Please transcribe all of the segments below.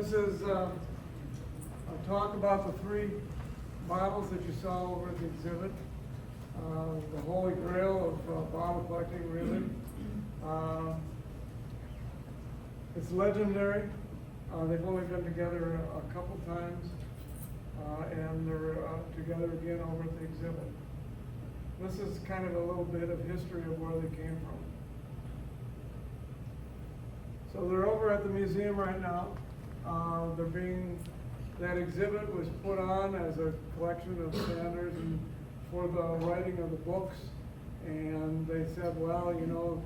This is a talk about the three bottles that you saw over at the exhibit. The Holy Grail of bottle collecting, really. It's legendary. They've only been together a couple times, and they're together again over at the exhibit. This is kind of a little bit of history of where they came from. So they're over at the museum right now. That exhibit was put on as a collection of standards and for the writing of the books. And they said, well, you know,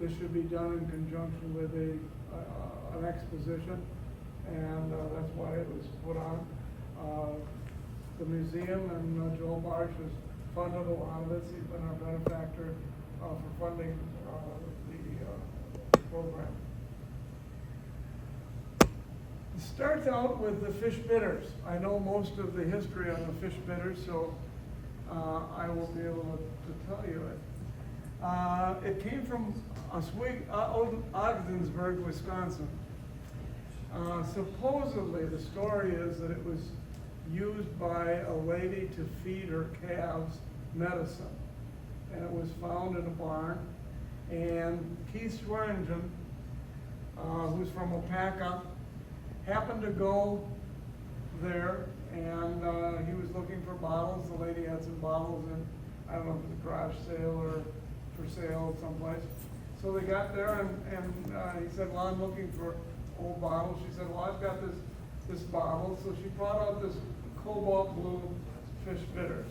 this should be done in conjunction with an exposition. And that's why it was put on. The museum and Joel Marsh has funded a lot of it. He's been our benefactor for funding the program. It starts out with the fish bitters. I know most of the history on the fish bitters, so I will be able to tell you it. It came from Ogdensburg, Wisconsin. Supposedly, the story is that it was used by a lady to feed her calves medicine. And it was found in a barn. And Keith Swearingen, who's from Opaka, happened to go there, and he was looking for bottles. The lady had some bottles in, I don't know if it was a garage sale or for sale someplace. So they got there, and he said, well, I'm looking for old bottles. She said, well, I've got this bottle. So she brought out this cobalt blue fish bitters.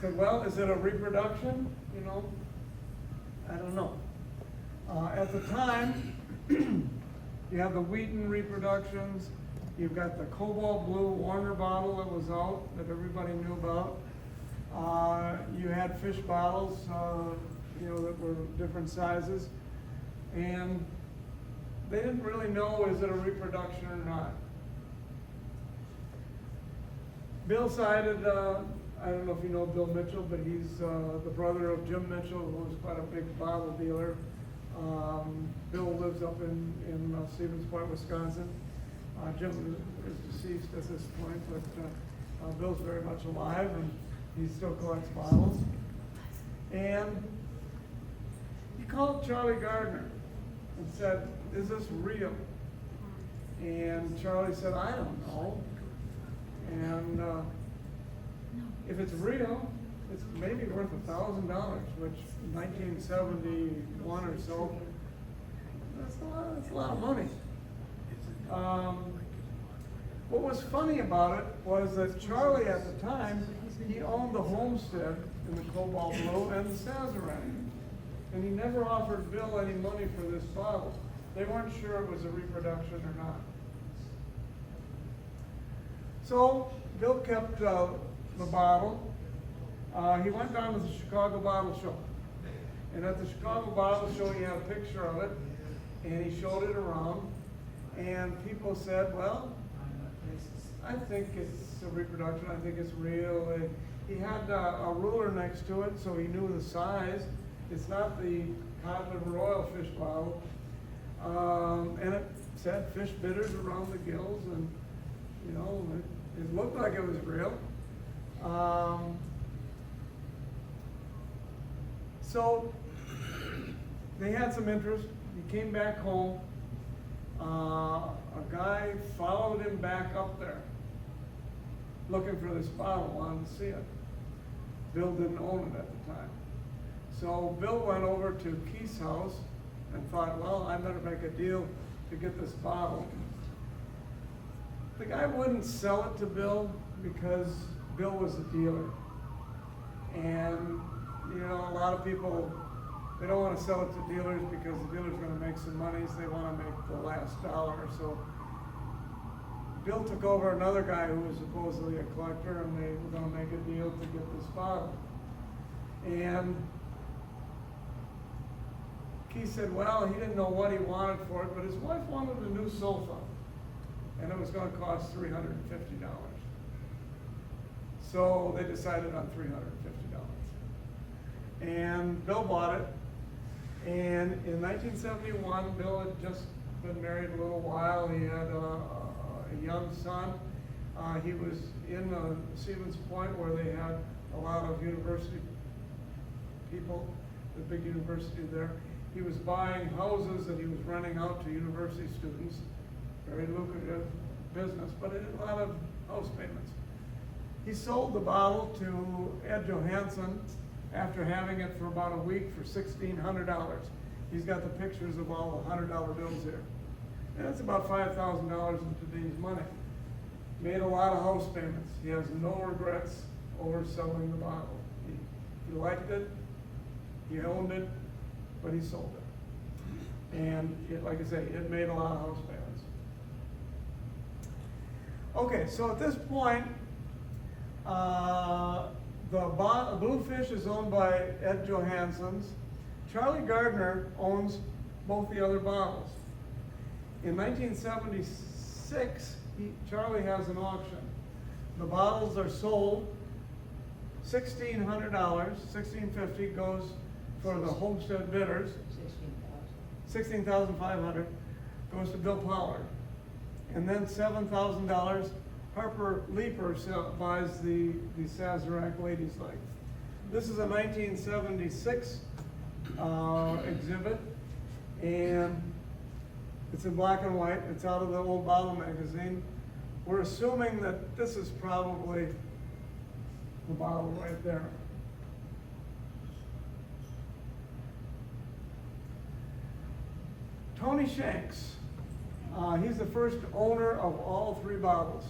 Said, well, is it a reproduction? You know, I don't know. At the time, you have the Wheaton reproductions. You've got the cobalt blue Warner bottle that was out that everybody knew about. You had fish bottles, you know, that were different sizes, and they didn't really know is it a reproduction or not. Bill cited, I don't know if you know Bill Mitchell, but he's the brother of Jim Mitchell, who was quite a big bottle dealer. Bill lives up in Stevens Point, Wisconsin. Jim is deceased at this point, but Bill's very much alive, and he still collects bottles. And he called Charlie Gardner and said, is this real? And Charlie said, I don't know. And if it's real, it's maybe worth $1,000, which in 1971 or so, that's a lot of money. What was funny about it was that Charlie at the time, he owned the Homestead in the cobalt blue and the Sazerac. And he never offered Bill any money for this bottle. They weren't sure it was a reproduction or not. So Bill kept the bottle. He went down to the Chicago Bottle Show. And at the Chicago Bottle Show, he had a picture of it, and he showed it around. And people said, well, I think it's a reproduction. I think it's real. He had a ruler next to it, so he knew the size. It's not the Codman Royal fish bottle. And it said fish bitters around the gills, and, you know, it looked like it was real. So they had some interest. He came back home. A guy followed him back up there looking for this bottle, wanted to see it. Bill didn't own it at the time. So Bill went over to Keith's house and thought, well, I better make a deal to get this bottle. The guy wouldn't sell it to Bill because Bill was a dealer. And, you know, a lot of people, they don't want to sell it to dealers because the dealer's going to make some money, so they want to make the last dollar. So Bill took over another guy who was supposedly a collector, and they were going to make a deal to get this bottle. And Keith said, well, he didn't know what he wanted for it, but his wife wanted a new sofa, and it was going to cost $350. So they decided on $350. And Bill bought it, and in 1971, Bill had just been married a little while. He had a young son. He was in Stevens Point where they had a lot of university people, the big university there. He was buying houses that he was renting out to university students. Very lucrative business, but it had a lot of house payments. He sold the bottle to Ed Johansson after having it for about a week for $1,600. He's got the pictures of all the $100 bills here. And that's about $5,000 in today's money. Made a lot of house payments. He has no regrets over selling the bottle. He liked it, he owned it, but he sold it. And it, like I say, it made a lot of house payments. Okay, so at this point, the Bluefish is owned by Ed Johansson's. Charlie Gardner owns both the other bottles. In 1976, Charlie has an auction. The bottles are sold. $1,600, $1,650 goes for the Homestead Bitters. $16,500 goes to Bill Pollard. And then $7,000, Harper Leeper buys the Sazerac Ladies Light. This is a 1976 exhibit, and it's in black and white. It's out of the old bottle magazine. We're assuming that this is probably the bottle right there. Tony Shanks, he's the first owner of all three bottles.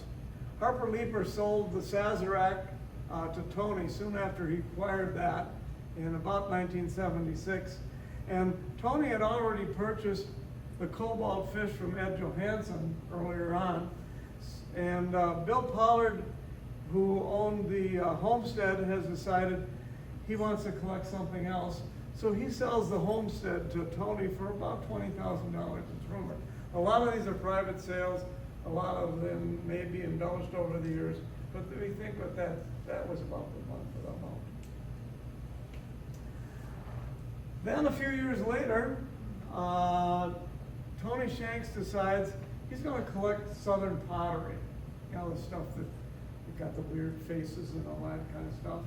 Harper Leeper sold the Sazerac to Tony soon after he acquired that in about 1976. And Tony had already purchased the cobalt fish from Ed Johansson earlier on. And Bill Pollard, who owned the Homestead, has decided he wants to collect something else. So he sells the Homestead to Tony for about $20,000, it's rumored. A lot of these are private sales. A lot of them may be embellished over the years, but we think that was about the amount. Then a few years later, Tony Shanks decides he's going to collect Southern pottery. You know, the stuff that got the weird faces and all that kind of stuff.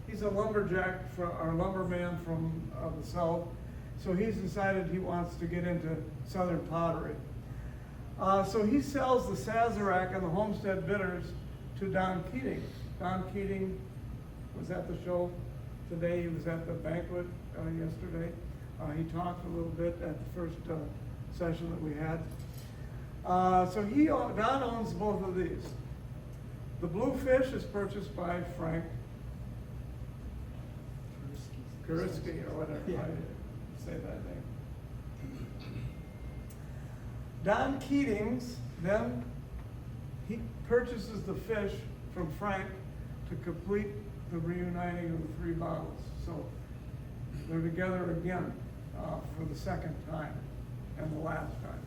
He's a lumberjack or lumberman from the South, so he's decided he wants to get into Southern pottery. So he sells the Sazerac and the Homestead Bitters to Don Keating. Don Keating was at the show today. He was at the banquet yesterday. He talked a little bit at the first session that we had. So Don owns both of these. The Bluefish is purchased by Frank Kuriski or whatever I say that name. Don Keating's, then he purchases the fish from Frank to complete the reuniting of the three bottles. So they're together again for the second time and the last time.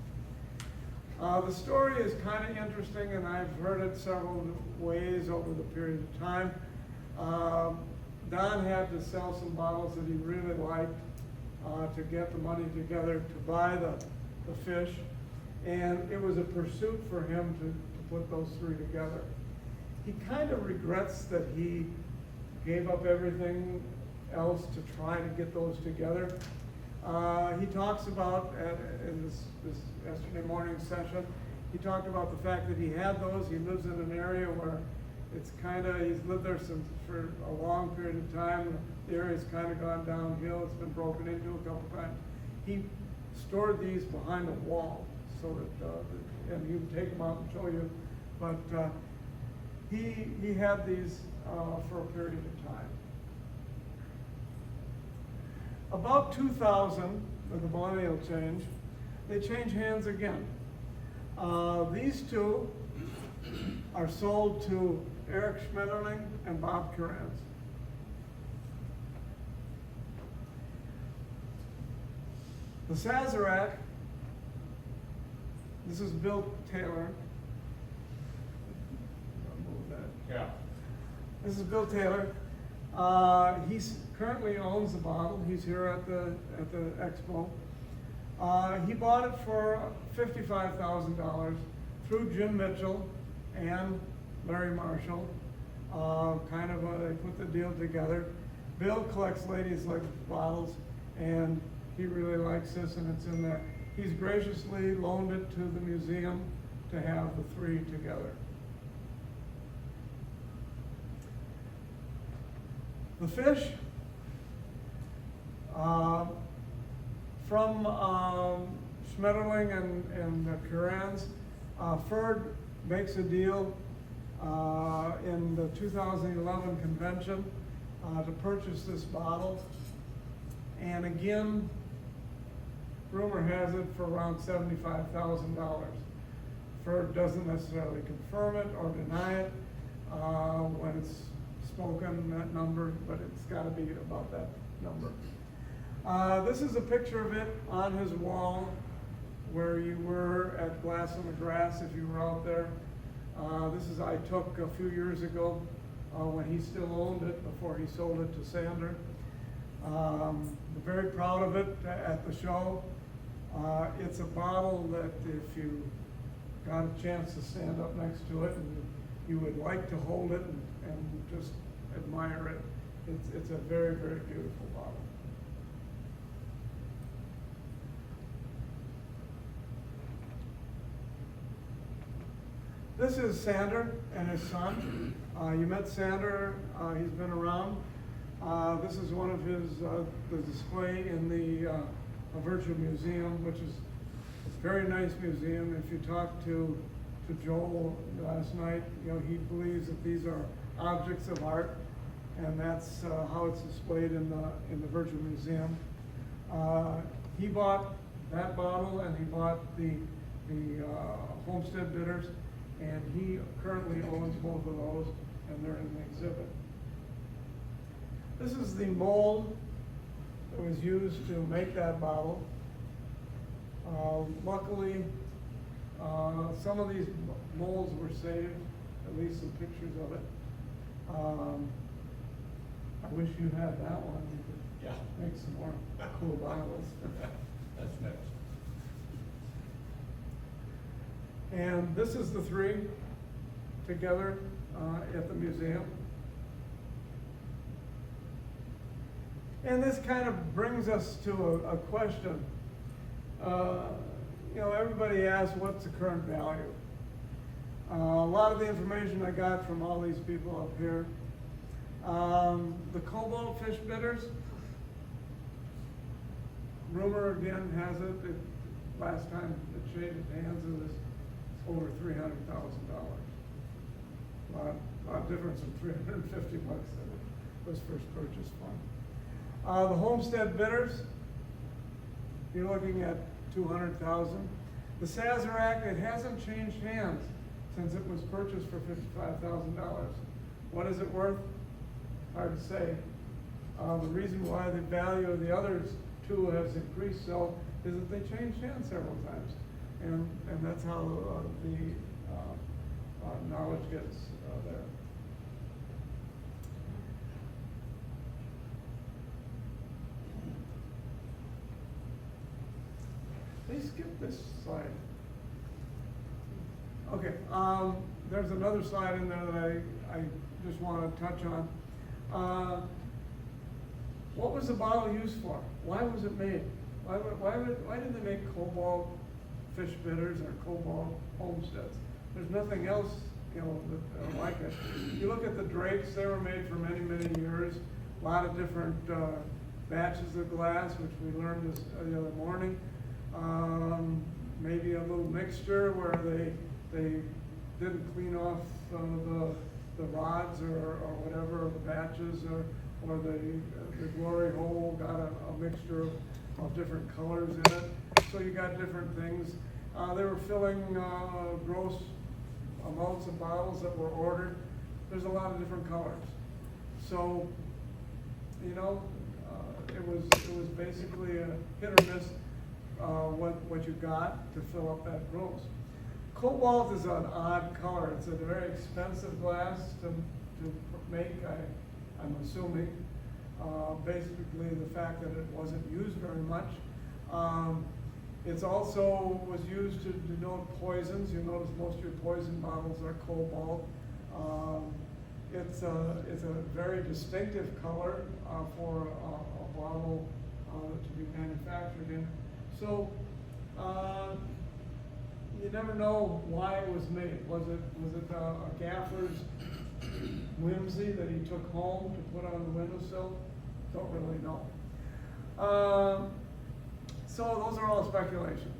The story is kind of interesting, and I've heard it several ways over the period of time. Don had to sell some bottles that he really liked to get the money together to buy the fish, and it was a pursuit for him to put those three together. He kind of regrets that he gave up everything else to try to get those together. He talks about, in this yesterday morning session, he talked about the fact that he had those. He lives in an area where it's kind of, he's lived there for a long period of time. The area's kind of gone downhill. It's been broken into a couple times. He stored these behind a wall so that, and he would take them out and show you, but he had these for a period of time. About 2000, with the millennial change, they change hands again. These two are sold to Eric Schmetterling and Bob Kurantz. The Sazerac, this is Bill Taylor. Yeah. This is Bill Taylor. He currently owns the bottle. He's here at the Expo. He bought it for $55,000 through Jim Mitchell and Larry Marshall. They put the deal together. Bill collects ladies' like bottles, and he really likes this, and it's in there. He's graciously loaned it to the museum to have the three together. The fish, from Schmetterling and Curans, FOHBC makes a deal in the 2011 convention to purchase this bottle. And again, rumor has it for around $75,000. FOHBC doesn't necessarily confirm it or deny it when it's spoken, that number, but it's got to be about that number. This is a picture of it on his wall where you were at Glass on the Grass if you were out there. I took a few years ago when he still owned it before he sold it to Sander. I'm very proud of it at the show. It's a bottle that if you got a chance to stand up next to it and you would like to hold it and just admire it, it's a very, very beautiful bottle. This is Sander and his son. You met Sander, he's been around. This is one of his, the display in the Virtue Museum, which is a very nice museum. If you talk to Joel last night, he believes that these are objects of art, and that's how it's displayed in the Virtue Museum. He bought that bottle, and he bought the Homestead Bitters, and he currently owns both of those, and they're in the exhibit. This is the mold that was used to make that bottle. Luckily, some of these molds were saved, at least some pictures of it. I wish you had that one. You could make some more cool bottles. That's next. And this is the three together at the museum. And this kind of brings us to a question. Everybody asks, what's the current value? A lot of the information I got from all these people up here. The cobalt fish bitters, rumor again has it, last time it traded hands, it was over $300,000. A lot of difference from $350 that it was first purchased for. The Homestead Bitters, you're looking at $200,000. The Sazerac, it hasn't changed hands since it was purchased for $55,000. What is it worth? Hard to say. The reason why the value of the others two has increased so is that they changed hands several times. And that's how the knowledge gets there. They skipped this slide. Okay, there's another slide in there that I just want to touch on. What was the bottle used for? Why was it made? Why did they make cobalt fish bitters or cobalt homesteads? There's nothing else, like it. You look at the drakes; they were made for many, many years. A lot of different batches of glass, which we learned this the other morning. Maybe a little mixture where they didn't clean off the rods or whatever, or the batches, or the glory hole got a mixture of different colors in it. So you got different things. They were filling gross amounts of bottles that were ordered. There's a lot of different colors. So, it was basically a hit or miss what you got to fill up that gross. Cobalt is an odd color. It's a very expensive glass to make, I'm assuming. Basically the fact that it wasn't used very much. It's also was used to denote poisons. You notice most of your poison bottles are cobalt. It's a very distinctive color for a bottle to be manufactured in. So you never know why it was made. Was it a gaffer's whimsy that he took home to put on the windowsill? Don't really know. So those are all speculations.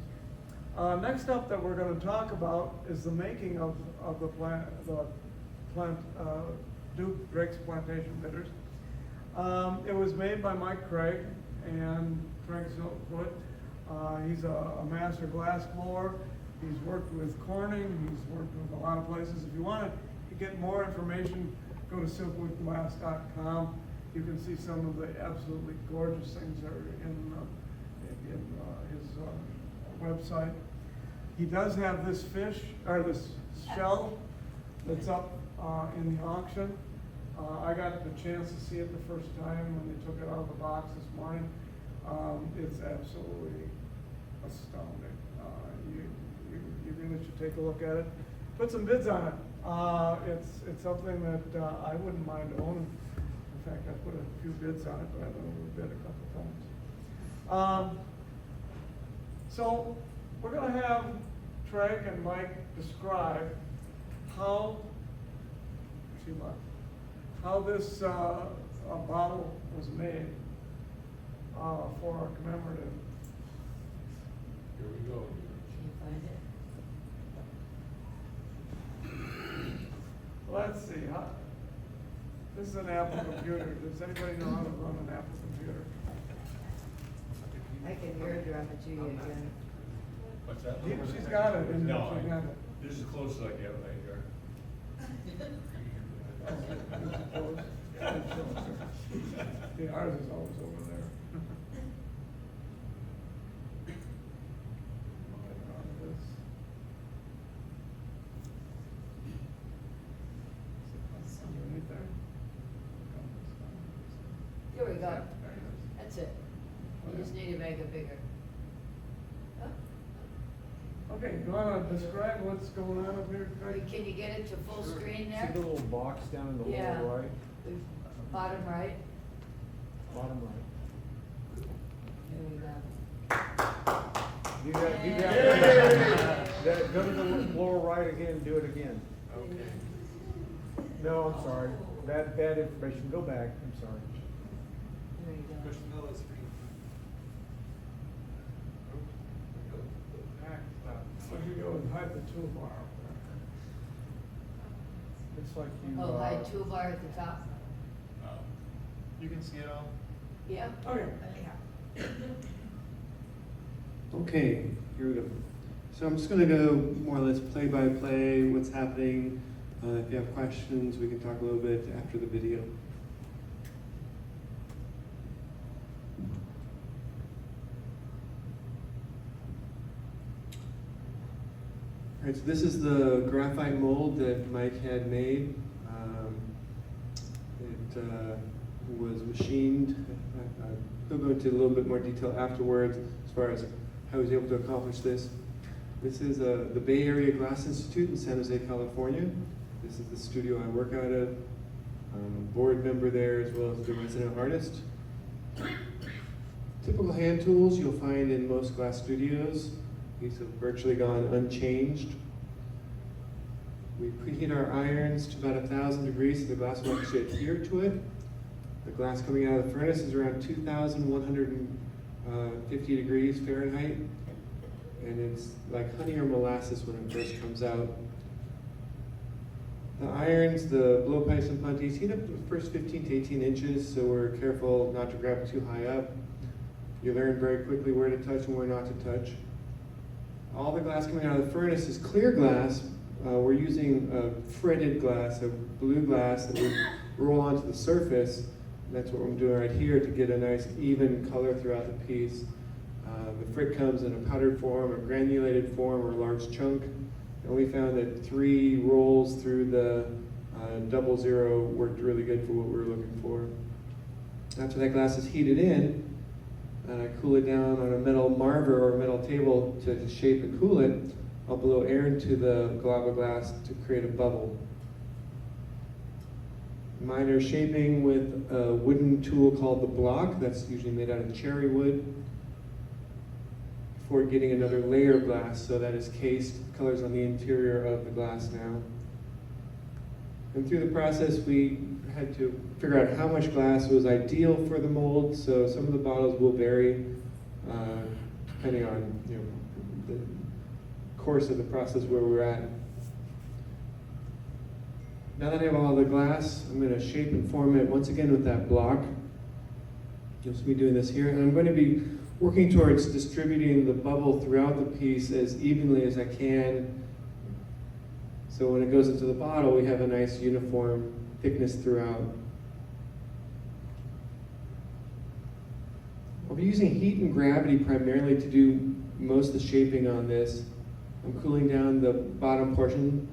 Next up that we're going to talk about is the making of the Duke Drake's Plantation Bitters. It was made by Mike Craig and Treg Silkwood. He's a master glass blower. He's worked with Corning. He's worked with a lot of places. If you want to get more information, go to silkwoodglass.com. You can see some of the absolutely gorgeous things that are in his website. He does have this this shell that's up in the auction. I got the chance to see it the first time when they took it out of the box this morning. It's absolutely astounding. You really should take a look at it. Put some bids on it. It's something that I wouldn't mind owning. In fact, I put a few bids on it, but I've overbid a couple times. So we're going to have Treg and Mike describe how this bottle was made for our commemorative. Here we go. Can you find it? Let's see. This is an Apple computer. Does anybody know how to run an Apple computer? I can hear her drop it to you again. What's that? She's got it. Isn't No, she got it? this is close as I get right here. Yeah, ours is always over there. Underneath there. Here we go. There it is. That's it. You just need to make it bigger. Okay, you want to describe what's going on up here, Craig? Can you get it to full screen See there? the little box down in the Yeah. lower right? Bottom right. Bottom right. There we go. Do that, do Yay! that. Go to the lower right again, do it again. Okay. No, I'm sorry. That information, go back, I'm sorry. There you go. So you go and hide the toolbar. It's like you. Oh, hide toolbar at the top? You can see it all. Yeah. Okay. Okay, here we go. So I'm just going to go more or less play by play what's happening. If you have questions, we can talk a little bit after the video. All right, so this is the graphite mold that Mike had made. It was machined. He'll go into a little bit more detail afterwards as far as how he was able to accomplish this. This is the Bay Area Glass Institute in San Jose, California. This is the studio I work out of. I'm a board member there as well as the resident artist. Typical hand tools you'll find in most glass studios. These have virtually gone unchanged. We preheat our irons to about 1,000 degrees so the glass will actually adhere to it. The glass coming out of the furnace is around 2,150 degrees Fahrenheit. And it's like honey or molasses when it first comes out. The irons, the blowpipes and punties heat up the first 15 to 18 inches, so we're careful not to grab too high up. You learn very quickly where to touch and where not to touch. All the glass coming out of the furnace is clear glass. We're using a fretted glass, a blue glass that we roll onto the surface. That's what I'm doing right here to get a nice even color throughout the piece. The frit comes in a powdered form, a granulated form, or a large chunk. And we found that 3 rolls through the 00 worked really good for what we were looking for. After that glass is heated in, and I cool it down on a metal marver or a metal table to shape and cool it, I'll blow air into the lava glass to create a bubble. Minor shaping with a wooden tool called the block, that's usually made out of cherry wood, before getting another layer of glass so that is cased, colors on the interior of the glass now. And through the process, we had to figure out how much glass was ideal for the mold. So some of the bottles will vary depending on the course of the process where we're at. Now that I have all the glass, I'm going to shape and form it once again with that block. You'll see me doing this here, and I'm going to be working towards distributing the bubble throughout the piece as evenly as I can. So when it goes into the bottle, we have a nice uniform thickness throughout. I'll be using heat and gravity primarily to do most of the shaping on this. I'm cooling down the bottom portion,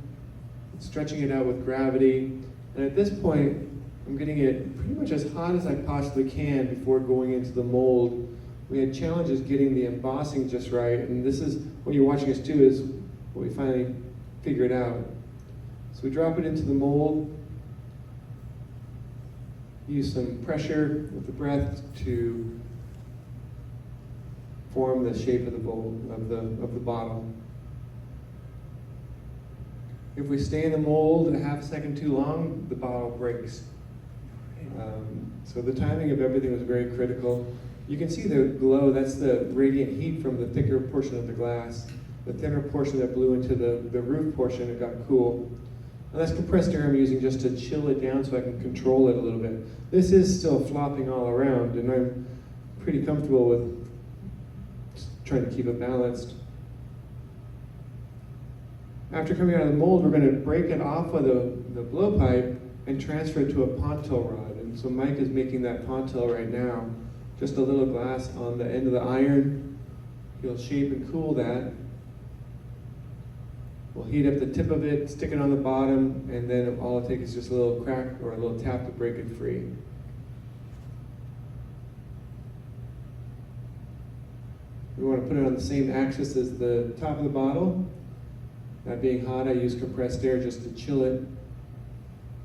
stretching it out with gravity, and at this point, I'm getting it pretty much as hot as I possibly can before going into the mold. We had challenges getting the embossing just right, and this is, what you're watching us do is what we finally figured out. So we drop it into the mold, use some pressure with the breath to form the shape of the bowl, of the bottle. If we stay in the mold a half a second too long, the bottle breaks. So the timing of everything was very critical. You can see the glow, that's the radiant heat from the thicker portion of the glass. The thinner portion that blew into the roof portion, it got cool. And that's compressed air I'm using just to chill it down so I can control it a little bit. This is still flopping all around, and I'm pretty comfortable with trying to keep it balanced. After coming out of the mold, we're going to break it off of the blowpipe and transfer it to a pontil rod. And so Mike is making that pontil right now. Just a little glass on the end of the iron. He'll shape and cool that. We'll heat up the tip of it, stick it on the bottom, and then all it takes is just a little crack or a little tap to break it free. We want to put it on the same axis as the top of the bottle. That being hot, I use compressed air just to chill it.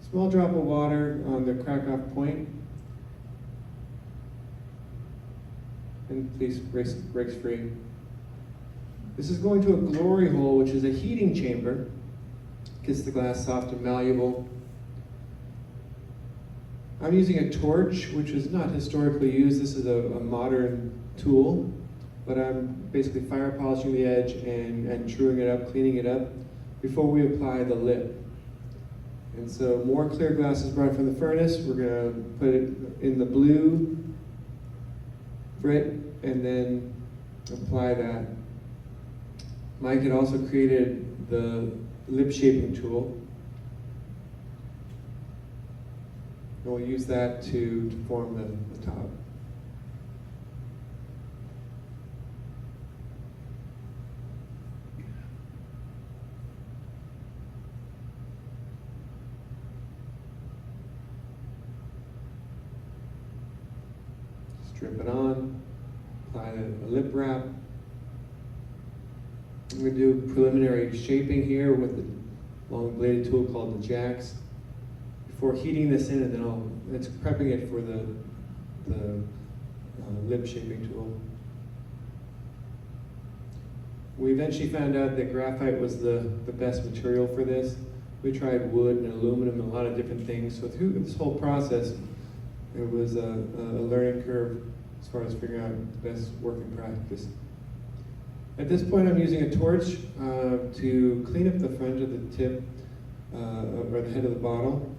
Small drop of water on the crack-off point. And please breaks free. This is going to a glory hole, which is a heating chamber. Gets the glass soft and malleable. I'm using a torch, which is not historically used. This is a modern tool, but I'm basically fire polishing the edge and truing it up, cleaning it up before we apply the lip. And so more clear glass is brought from the furnace. We're going to put it in the blue grit and then apply that. Mike had also created the lip shaping tool. And we'll use that to form the top. Strip it on, apply a lip wrap. I'm going to do preliminary shaping here with the long bladed tool called the jacks before heating this in, and then it's prepping it for the lip shaping tool. We eventually found out that graphite was the best material for this. We tried wood and aluminum and a lot of different things. So through this whole process, it was a learning curve as far as figuring out the best working practice. At this point, I'm using a torch to clean up the front of the tip or the head of the bottle.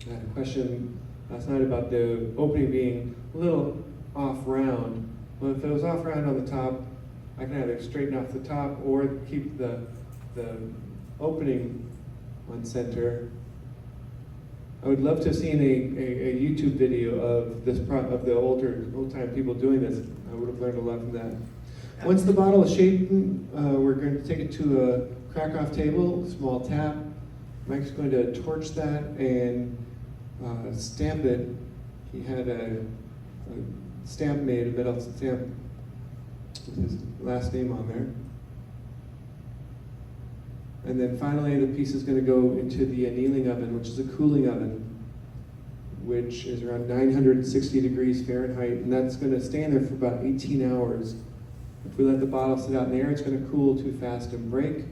I had a question last night about the opening being a little off round. Well, if it was off round on the top, I can either straighten off the top or keep the opening on center. I would love to have seen a YouTube video of this of the old-time people doing this. I would have learned a lot from that. Once the bottle is shaped, we're going to take it to a crack-off table, small tap. Mike's going to torch that and stamp it. He had a stamp made, a metal stamp with his last name on there. And then finally the piece is going to go into the annealing oven, which is a cooling oven, which is around 960 degrees Fahrenheit, and that's going to stay in there for about 18 hours. If we let the bottle sit out in the air, it's going to cool too fast and break.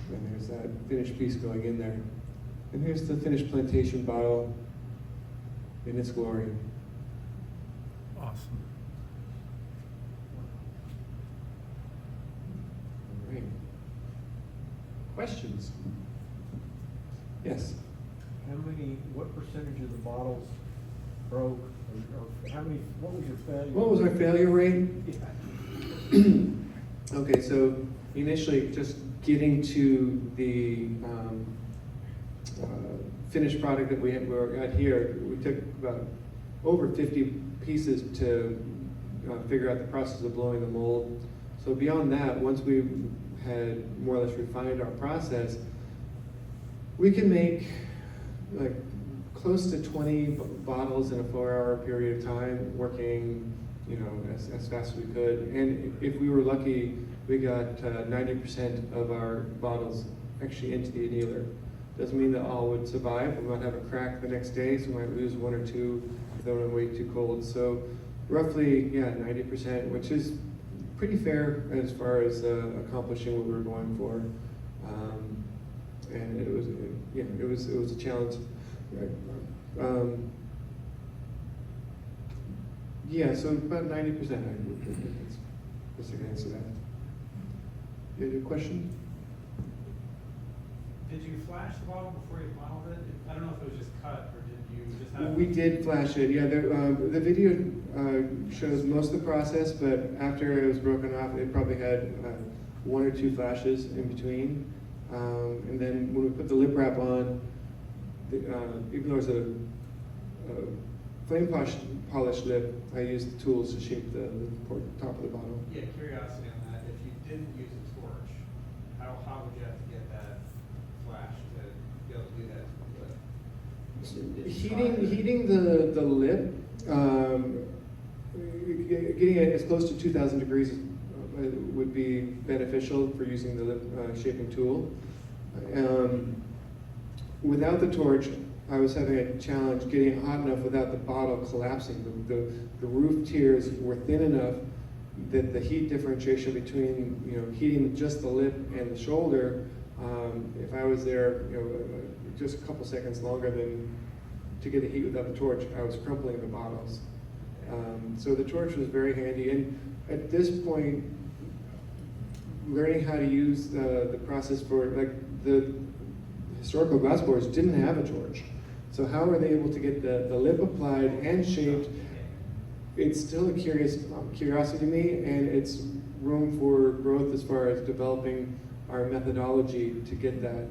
And there's that finished piece going in there. And here's the finished plantation bottle in its glory. Awesome. All right. Questions? Yes. What percentage of the bottles broke, or what was your failure? What was our failure rate? Yeah. Okay, so initially just getting to the finished product that we got here, we took about over 50 pieces to figure out the process of blowing the mold. So beyond that, once we had more or less refined our process, we can make like close to 20 bottles in a 4-hour period of time, working, as fast as we could. And if we were lucky, we got 90% of our bottles actually into the annealer. Doesn't mean that all would survive. We might have a crack the next day, so we might lose 1 or 2 if they were way too cold. So roughly, 90%, which is pretty fair as far as accomplishing what we were going for. And it was a challenge. So about 90%. That's a good answer to that. You had a question? Did you flash the bottle before you bottled it? I don't know if it was just cut, or did you just have... We did flash it, yeah. The video shows most of the process, but after it was broken off, it probably had 1 or 2 flashes in between. And then when we put the lip wrap on, even though it was a flame polished lip, I used the tools to shape the top of the bottle. Yeah, curiosity on that. If you didn't use a torch, how would you have to get that flash to be able to do that to the lip? Heating the lip, getting it as close to 2,000 degrees would be beneficial for using the lip shaping tool. Without the torch, I was having a challenge getting it hot enough without the bottle collapsing. The roof tiers were thin enough that the heat differentiation between heating just the lip and the shoulder, if I was there just a couple seconds longer than to get the heat without the torch, I was crumpling the bottles. So the torch was very handy, and at this point, learning how to use the process for, like, the historical glass blowers didn't have a torch. So how were they able to get the lip applied and shaped? It's still a curiosity to me, and it's room for growth as far as developing our methodology to get that.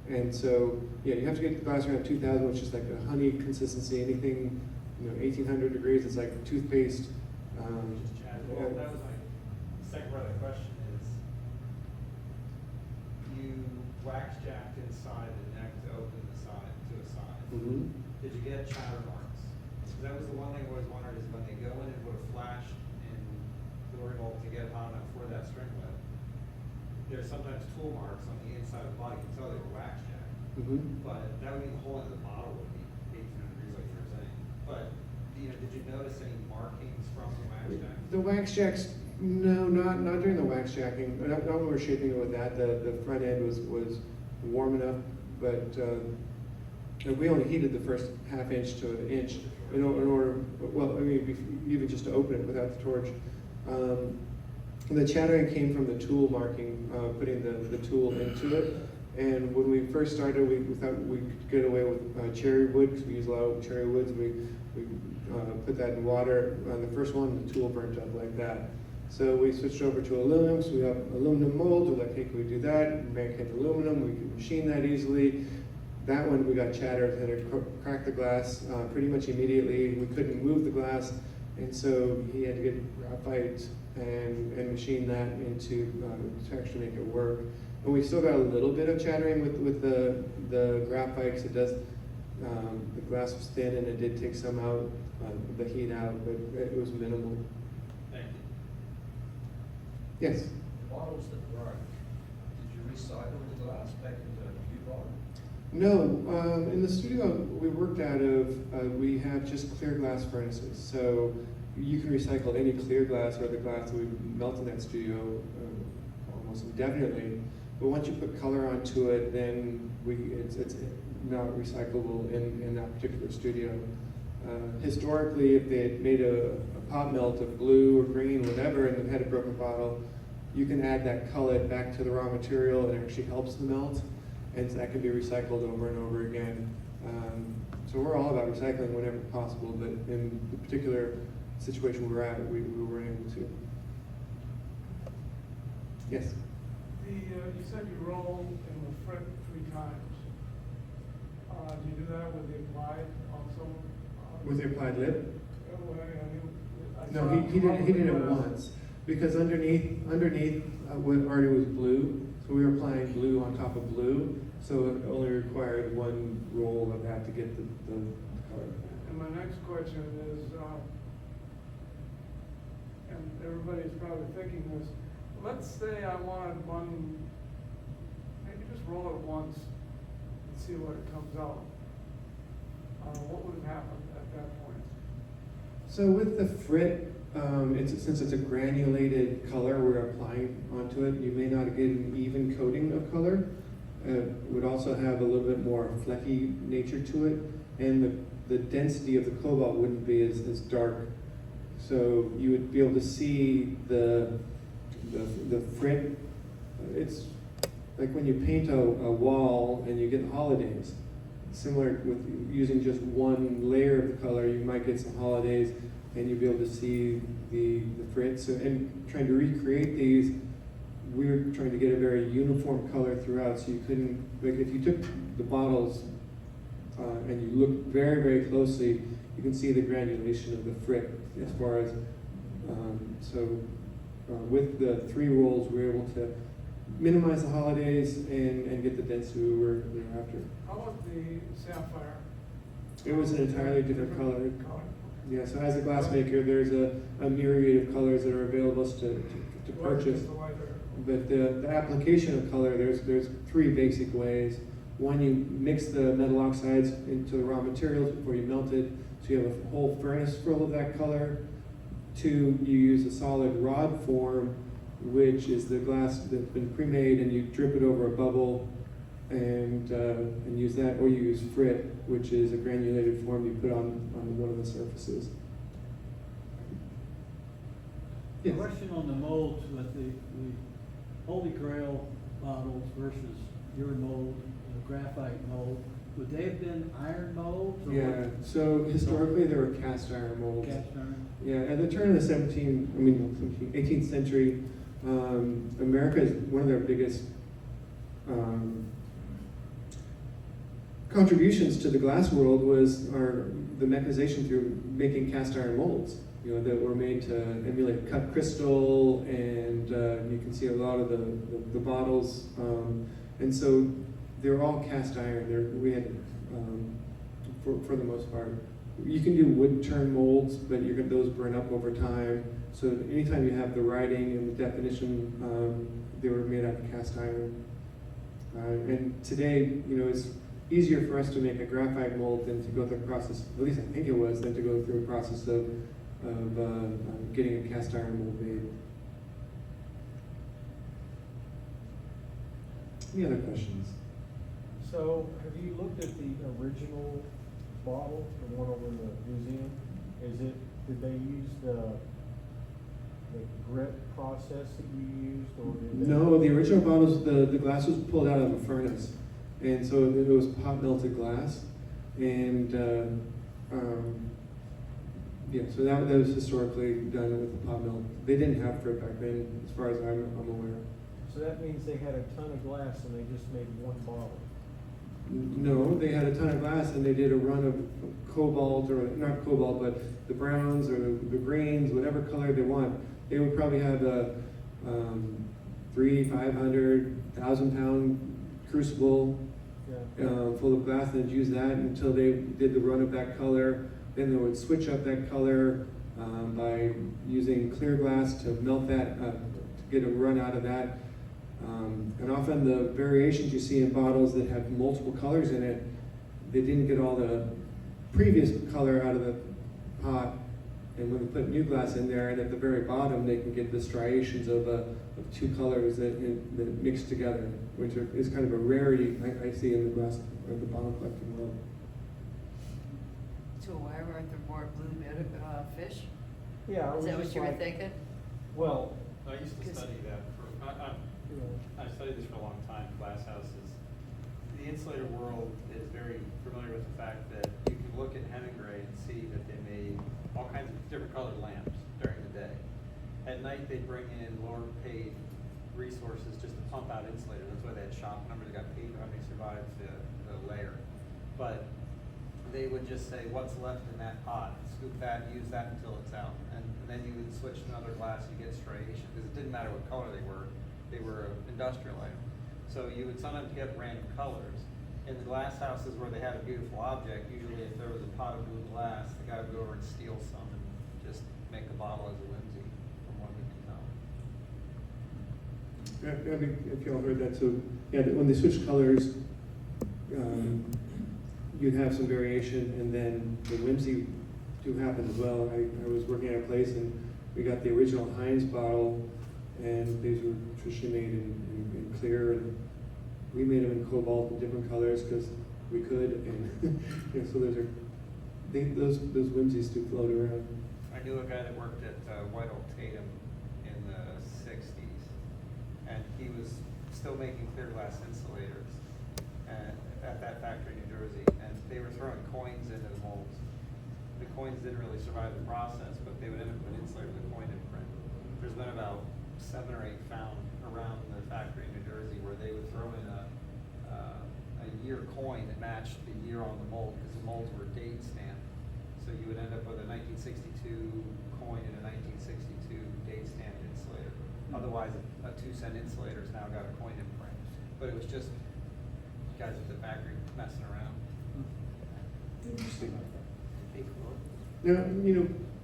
And so, you have to get the glass around 2,000, which is like a honey consistency. Anything, 1,800 degrees, it's like toothpaste. Just chat. Well, that was my second part of the question is, you wax jacked inside the neck to open the side to a side. Mhm. Did you get chatter marks? 'Cause that was the one thing I always wondered is when they go in and put a flash in the organ mold to get it hot enough for that string lip, there's sometimes tool marks on the inside of the body. You can tell they were wax jacked. Mhm. But that would mean the whole end of the bottle would be 1,800 degrees like you were saying. But, did you notice any markings from the wax jack? The wax jacks, no, not during the wax jacking. Not when we were shaping it with that. The front end was warm enough, but we only heated the first ½ inch to an inch in order, even just to open it without the torch. The chattering came from the tool marking, putting the tool into it. And when we first started, we thought we could get away with cherry wood, because we use a lot of cherry woods. We put that in water. On the first one, the tool burnt up like that. So we switched over to aluminum. So we have aluminum molds. We're like, hey, can we do that? Make it aluminum. We can machine that easily. That one, we got chatter, and it cracked the glass pretty much immediately. We couldn't move the glass, and so he had to get graphite and machine that into to actually make it work. And we still got a little bit of chattering with the graphite, because it does The glass was thin and it did take some out, the heat out, but it was minimal. Thank you. Yes? The bottles that broke, did you recycle the glass back into a new bottle? No, in the studio we worked out of, we have just clear glass furnaces. So you can recycle any clear glass or the glass that we melt in that studio almost indefinitely. But once you put color onto it, then it's not recyclable in that particular studio. Historically, if they had made a pot melt of blue or green, whatever, and had a broken bottle, you can add that cullet back to the raw material and it actually helps the melt. And that can be recycled over and over again. So we're all about recycling whenever possible, but in the particular situation we're at, we weren't able to. Yes? You said you roll in the frit 3 times. Do you do that with the applied also? With the applied lid? I No, saw he did it glass. once, because underneath what already was blue, so we were applying blue on top of blue, so it only required 1 roll of that to get the color. And my next question is, and everybody's probably thinking this, let's say I wanted one, maybe just roll it once and see what it comes out. What would happen at that point? So with the frit, since it's a granulated color we're applying onto it, you may not get an even coating of color. It would also have a little bit more flecky nature to it, and the density of the cobalt wouldn't be as dark. So you would be able to see the frit. It's like when you paint a wall and you get holidays. Similar with using just 1 layer of the color, you might get some holidays and you'll be able to see the frit. So, and trying to recreate these, we were trying to get a very uniform color throughout, so you couldn't, like if you took the bottles and you look very, very closely, you can see the granulation of the frit as far as, with the 3 rolls, we were able to minimize the holidays and get the density we were after. How about the sapphire? It was an entirely different color. Color. Yeah, so as a glassmaker, there's a myriad of colors that are available to purchase. Just the lighter. But the application of color, there's 3 basic ways. One, you mix the metal oxides into the raw materials before you melt it, so you have a whole furnace full of that color. 2, you use a solid rod form, which is the glass that's been pre-made, and you drip it over a bubble and use that, or you use frit, which is a granulated form you put on one of the surfaces. Yes. Question on the molds with the Holy Grail bottles versus your mold, the graphite mold. Would they have been iron molds? Or Yeah, so historically there were cast iron molds. Cast iron? Yeah, at the turn of the 18th century, America is one of their biggest contributions to the glass world was the mechanization through making cast iron molds. You know, that were made to emulate cut crystal, and you can see a lot of the bottles, and so they're all cast iron. We had, for the most part, you can do wood turn molds, but those burn up over time. So anytime you have the writing and the definition, they were made out of cast iron. And today, you know, it's easier for us to make a graphite mold than to go through the process, at least I think it was, than to go through a process of getting a cast iron mold made. Any other questions? So, have you looked at the original bottle, the one over in the museum? Did they use the grit process that you used, or did they? No, the original bottles, the glass was pulled out of a furnace, and so it was pot melted glass, and yeah, so that was historically done with the pot melt. They didn't have frit back then, as far as I'm aware. So that means they had a ton of glass and they just made 1 bottle. No, they had a ton of glass and they did a run of cobalt, or not cobalt, but the browns or the greens, whatever color they want. They would probably have a 300, 500, 1,000 pound crucible, full of glass, and use that until they did the run of that color. Then they would switch up that color by using clear glass to melt that, to get a run out of that. And often the variations you see in bottles that have multiple colors in it, they didn't get all the previous color out of the pot. And when they put new glass in there, and at the very bottom, they can get the striations of two colors that mix together, which is kind of a rarity I see in the glass or the bottle collecting world. So why weren't there more blue fish? Yeah, I Is was that what just you were like, thinking? well, I used to Cause- study that you know, I've studied this for a long time, glass houses. The insulator world is very familiar with the fact that you can look at Hemingway and see that they made all kinds of different colored lamps during the day. At night, they bring in lower paid resources just to pump out insulator. That's why they had shop numbers, they got paid for how many survived the layer. But they would just say, what's left in that pot? Scoop that, use that until it's out. And then you would switch to another glass, you get striation, because it didn't matter what color they were an industrial item. So you would sometimes get random colors. In the glass houses where they had a beautiful object, usually if there was a pot of blue glass, the guy would go over and steal some and just make a bottle as a whimsy, from what we can tell. I mean, if y'all heard that, so yeah, when they switch colors, you'd have some variation, and then the whimsy do happen as well. I was working at a place, and we got the original Heinz bottle, and these were traditionally made in clear, and we made them in cobalt and different colors because we could, and yeah, so those whimsies do float around. I knew a guy that worked at White Oak Tatum in the 60s, and he was still making clear glass insulators at that factory in New Jersey, and they were throwing coins into the molds. The coins didn't really survive the process, but they would end up with an insulator with a coin imprint. There's been about 7 or 8 found around the factory in New Jersey where they would throw in a year coin that matched the year on the mold, because the molds were date stamped. So you would end up with a 1962 coin and a 1962 date stamped insulator. Otherwise, a 2-cent insulator's now got a coin imprint. But it was just guys at the factory messing around. Interesting. Pretty cool. Now,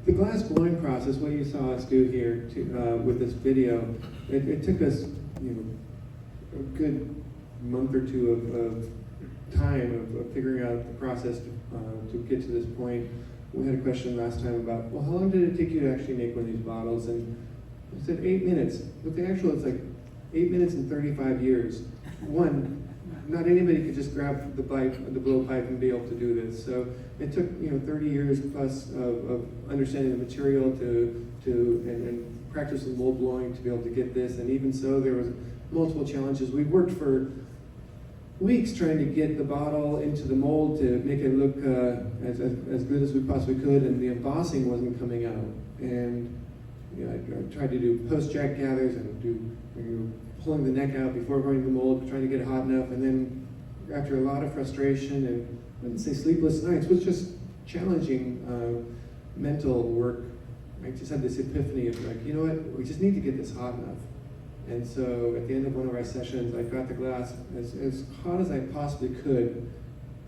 the glass blowing process, what you saw us do here with this video, it took us, a good month or two of time of figuring out the process to get to this point. We had a question last time about, well, how long did it take you to actually make one of these bottles? And I said 8 minutes. But the actual, it's like 8 minutes and 35 years. Not anybody could just grab the blowpipe and be able to do this. So it took 30 years plus of understanding the material and practice with mold blowing to be able to get this. And even so, there was multiple challenges. We worked for weeks trying to get the bottle into the mold to make it look as good as we possibly could, and the embossing wasn't coming out. And I tried to do post-jack gathers and pulling the neck out before going to the mold, trying to get it hot enough, and then after a lot of frustration and I would say sleepless nights, was just challenging mental work. I just had this epiphany of like, you know what, we just need to get this hot enough. And so at the end of one of our sessions, I got the glass as hot as I possibly could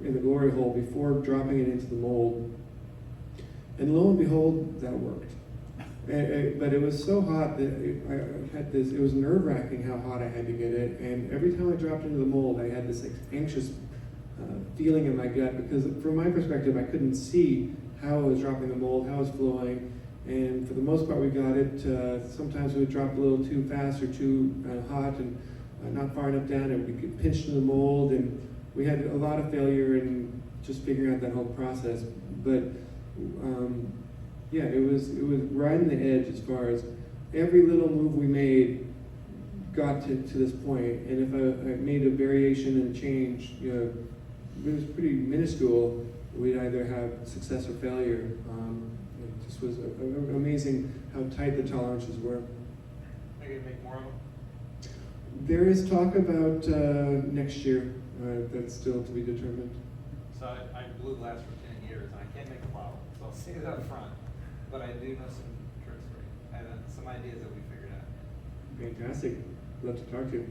in the glory hole before dropping it into the mold. And lo and behold, that worked. But it was so hot that it was nerve-wracking how hot I had to get it. And every time I dropped into the mold, I had this anxious feeling in my gut, because from my perspective, I couldn't see how it was dropping the mold, how it was flowing. And for the most part, we got it. Sometimes we would drop a little too fast or too hot and not far enough down, and we could pinch in the mold. And we had a lot of failure in just figuring out that whole process. But yeah, it was right on the edge as far as every little move we made got to this point. And if I made a variation and change, it was pretty minuscule. We'd either have success or failure. It just was amazing how tight the tolerances were. Are you gonna make more of them? There is talk about next year. That's still to be determined. So I blew glass for 10 years, and I can't make a bottle, so I'll say it up front. But I do know some tricks for you, and some ideas that we figured out. Fantastic. Love to talk to you.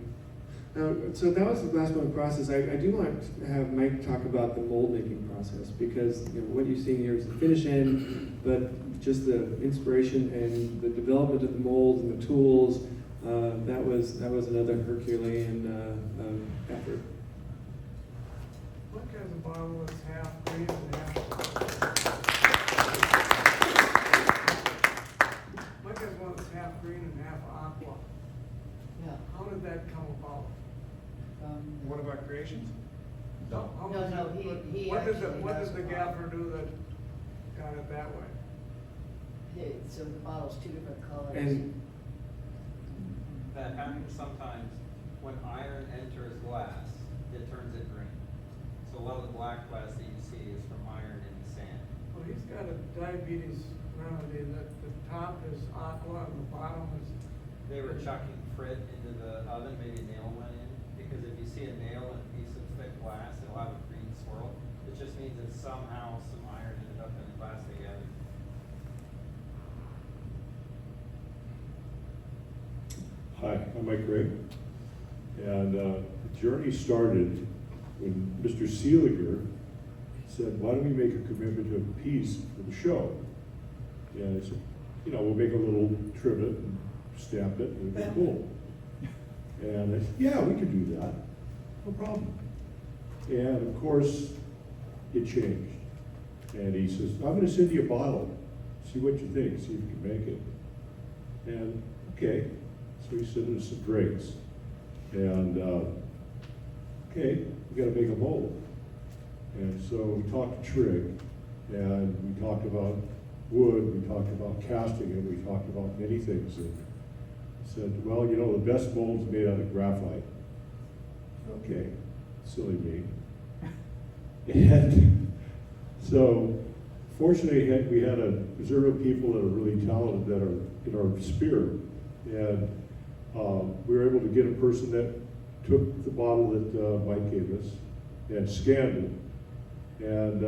So that was the glass blowing process. I do want to have Mike talk about the mold making process because what you're seeing here is the finish end, but just the inspiration and the development of the molds and the tools, that was another Herculean effort. Mike has a bottle that's half green and half. Mike has one that's half green and half aqua. Yeah. How did that come about? One of our creations? How No, was no, it- he What did actually what has did the a bottle. gaffer do that got it that way? Yeah, so the bottle's two different colors. And That happens sometimes when iron enters glass, it turns it green. So a lot of the black glass that you see is from iron in the sand. Well, he's got a diabetes remedy that the top is aqua and the bottom is. They were chucking frit into the oven, maybe a nail went in, because if you see a nail in a piece of thick glass, it'll have a green swirl. It just means that somehow some iron ended up in the glass together. Hi, I'm Mike Gray. And the journey started when Mr. Seeliger said, why don't we make a commitment to a piece for the show? And I said, we'll make a little trivet and stamp it, and it'll be cool. And I said, yeah, we could do that, no problem. And of course, it changed. And he says, I'm gonna send you a bottle, see what you think, see if you can make it. And, okay, so he sent us some drinks. And, okay, we gotta make a mold. And so we talked to Treg, and we talked about wood, we talked about casting it, we talked about many things. And said, well, the best mold's made out of graphite. Okay, silly me. And so, fortunately, we had a reserve of people that are really talented that are in our spirit. And we were able to get a person that took the bottle that Mike gave us and scanned it. And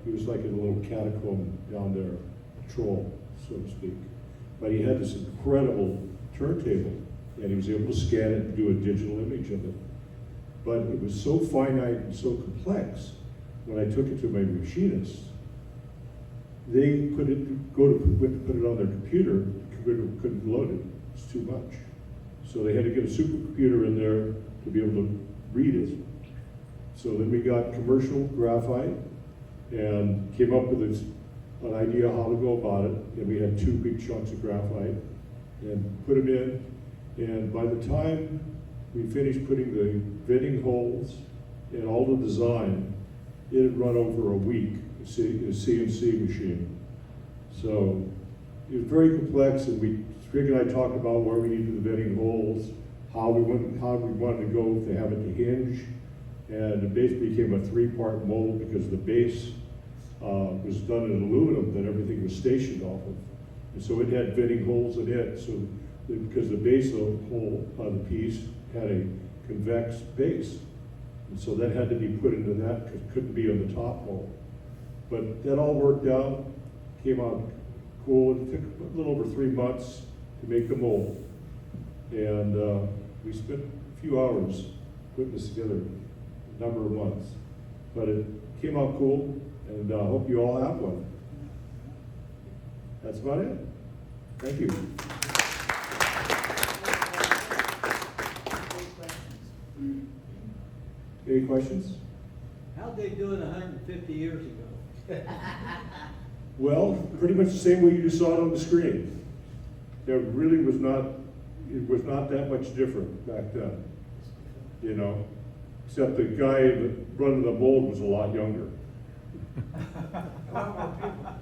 he was like in a little catacomb down there, troll, so to speak. But he had this incredible turntable, and he was able to scan it and do a digital image of it. But it was so finite and so complex, when I took it to my machinists, they put it on their computer, the computer couldn't load it, it's too much. So they had to get a supercomputer in there to be able to read it. So then we got commercial graphite and came up with an idea how to go about it, and we had 2 big chunks of graphite and put them in, and by the time we finished putting the venting holes and all the design, it had run over a week, a CNC machine. So it was very complex, and Treg and I talked about where we needed the venting holes, how we wanted to go to have it to hinge, and it basically became a 3-part mold because the base was done in aluminum that everything was stationed off of. And so it had venting holes in it, so because the base of the piece had a convex base. And so that had to be put into that, because it couldn't be on the top mold. But that all worked out, came out cool. It took a little over 3 months to make the mold. And we spent a few hours putting this together, a number of months. But it came out cool, and I hope you all have one. That's about it. Thank you. Any questions? How'd they do it 150 years ago? Well, pretty much the same way you just saw it on the screen. There really was not that much different back then, except the guy that running the mold was a lot younger. A lot more people.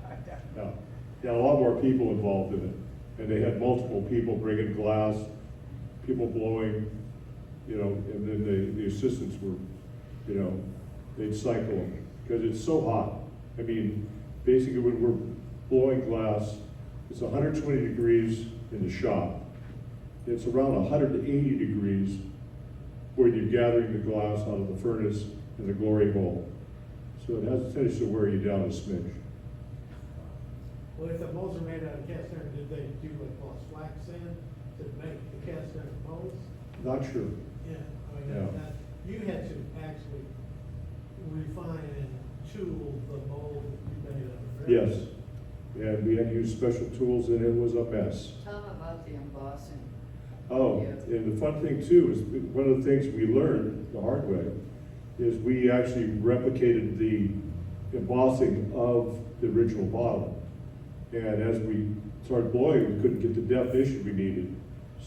Yeah, a lot more people involved in it. And they had multiple people bringing glass, people blowing, and then the assistants were, they'd cycle them, because it's so hot. I mean, basically when we're blowing glass, it's 120 degrees in the shop. It's around 180 degrees when you're gathering the glass out of the furnace in the glory hole. So it has a tendency to wear you down a smidge. Well, if the molds are made out of cast iron, did they do what calls flax sand to make the cast iron molds? Not sure. Yeah, I mean, Yeah. that, you had to actually refine and tool the mold that you made of. Yes, and we had to use special tools and it was a mess. Tell them about the embossing. Oh, Yeah. and the fun thing too is, one of the things we learned the hard way is we actually replicated the embossing of the original bottle. And as we started blowing, we couldn't get the definition we needed.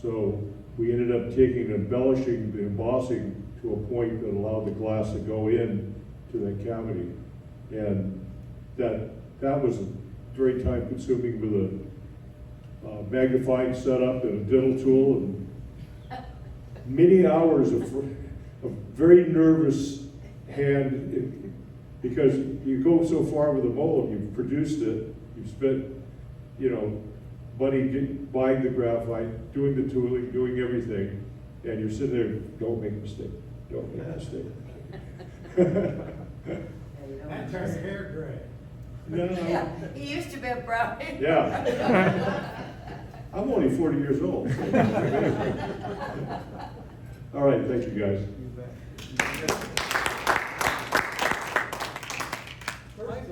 So we ended up taking and embellishing the embossing to a point that allowed the glass to go in to that cavity. And that was very time consuming with a magnifying setup and a dental tool and many hours of very nervous hand, because you go so far with a mold, you've produced it, you've spent, money buying the graphite, doing the tooling, doing everything, and you're sitting there, don't make a mistake, don't make a mistake. That turned your hair gray. Yeah, he used to be a brownie. Yeah. I'm only 40 years old. All right, thank you, guys.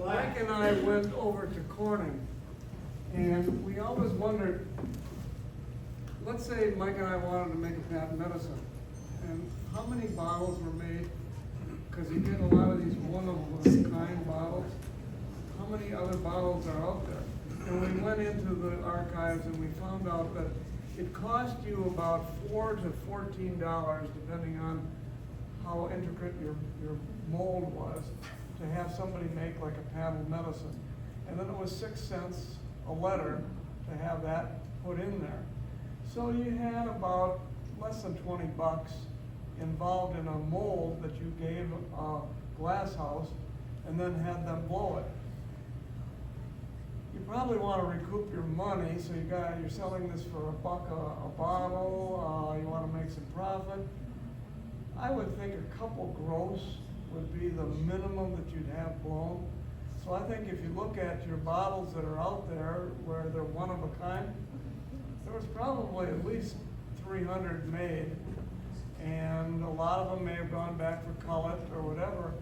Mike and I went over to Corning, and we always wondered, let's say Mike and I wanted to make a patent medicine, and how many bottles were made? Because you get a lot of these one-of-a-kind bottles. How many other bottles are out there? And we went into the archives and we found out that it cost you about $4 to $14, depending on how intricate your mold was, to have somebody make like a patent medicine. And then it was 6 cents a letter to have that put in there. So you had about less than 20 bucks involved in a mold that you gave a glass house and then had them blow it. You probably want to recoup your money, so you're selling this for $1 a bottle, you want to make some profit. I would think a couple gross would be the minimum that you'd have blown. So I think if you look at your bottles that are out there where they're one of a kind, there was probably at least 300 made, and a lot of them may have gone back for cullet or whatever,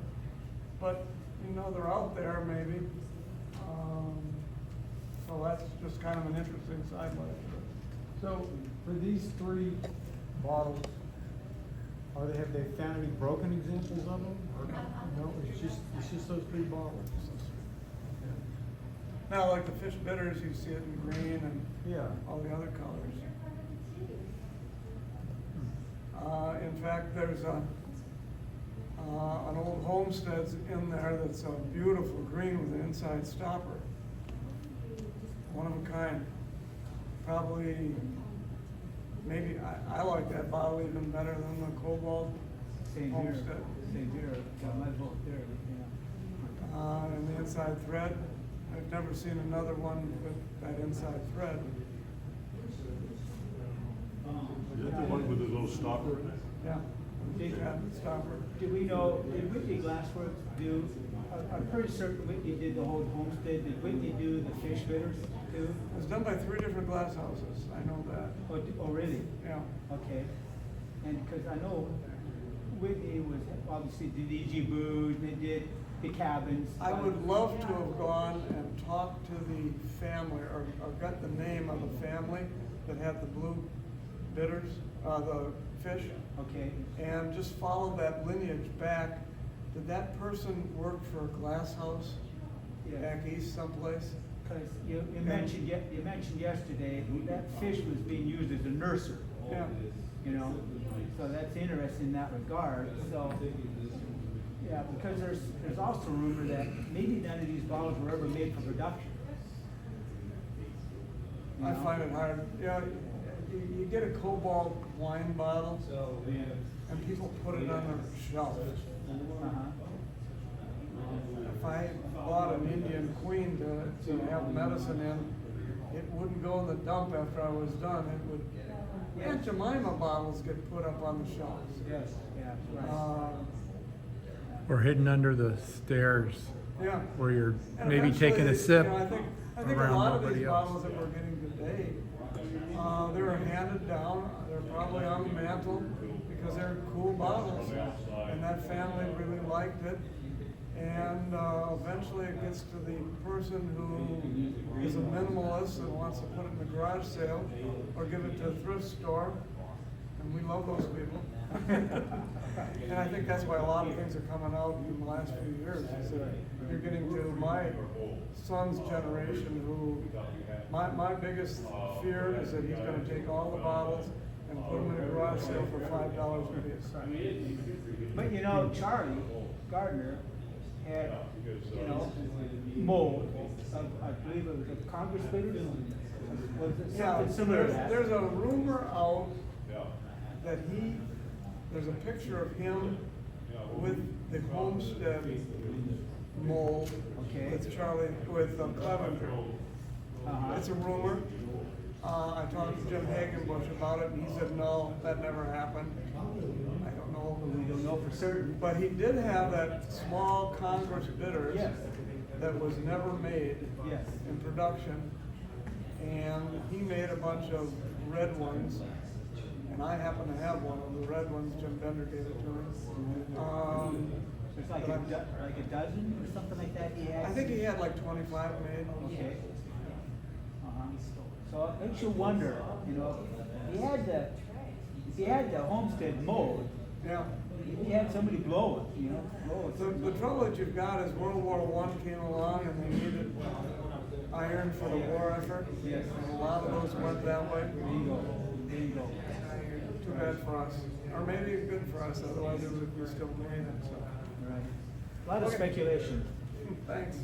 but they're out there maybe. So that's just kind of an interesting sidelight to it. So for these 3 bottles, have they found any broken examples of them? Or no, it's just those 3 bottles. Now, like the fish bitters, you see it in green and Yeah. all the other colors. In fact, there's an old Homestead's in there that's a beautiful green with an inside stopper. One of a kind. Probably, maybe, I like that bottle even better than the cobalt Homestead. Same here, might as well there, yeah. And the inside thread, I've never seen another one with that inside thread. Is that the one with the little stopper in it? Yeah, stopper. Do we know, did Whitney Glassworks do, I'm pretty certain Whitney did the whole Homestead, did Whitney do the fish bitters too? It was done by 3 different glass houses, I know that. Oh, really? Yeah. Okay. And, cause I know Whitney was, obviously did EG Booze, they did the cabins. I would love to have gone and talked to the family, or got the name of the family that had the blue bitters, the fish. Okay. And just follow that lineage back. Did that person work for a glass house Yeah. back east someplace? Cause you mentioned yesterday, that fish was being used as a nursery. Yeah. So that's interesting in that regard, so. Yeah, because there's also rumor that maybe none of these bottles were ever made for production. You I know? find it hard. You get a cobalt wine bottle, and people put it on their shelf. Uh-huh. If I bought an Indian Queen to have medicine in, it wouldn't go in the dump after I was done. It would. Aunt Jemima bottles get put up on the shelves. Yes, yeah, right. Or hidden under the stairs Yeah. where you're And maybe taking a eventually, sip I think a around lot of nobody these else. bottles that we're getting today They're handed down, they're probably on the mantle, because they're cool bottles, and that family really liked it. And eventually it gets to the person who is a minimalist and wants to put it in the garage sale, or give it to a thrift store, and we love those people. And I think that's why a lot of things are coming out in the last few years, is that you're getting to my son's generation who, my biggest fear is that he's gonna take all the bottles and put them in a garage sale for $5 a piece. But you know, Charlie Gardner had, you know, mold, I believe it was a Congress bitters, was it Yeah, something similar to that? there's a rumor out that there's a picture of him with the Homestead mold, Okay. with Clevenger. Uh-huh. It's a rumor. I talked to Jim Hagenbush about it, and he said, no, that never happened. I don't know. We don't know for certain. But he did have that small Congress bitters Yes. that was never made Yes. in production. And he made a bunch of red ones, and I happen to have one of the red ones. Jim Bender gave it to me. It's like but like a dozen or something like that he had? I think he had like 25 made. Okay. Uh-huh. So it makes you wonder, you know, if he had the Homestead mold, Yeah. if he had somebody blow it, you know, blow it. The trouble that you've got is World War I came along and they needed iron for the war effort. Yes. And a lot of those went that way. Bingo, bingo. Too bad for us. Or maybe good for us, otherwise it would be still made. So. Right. A lot of Okay. speculation. Thanks.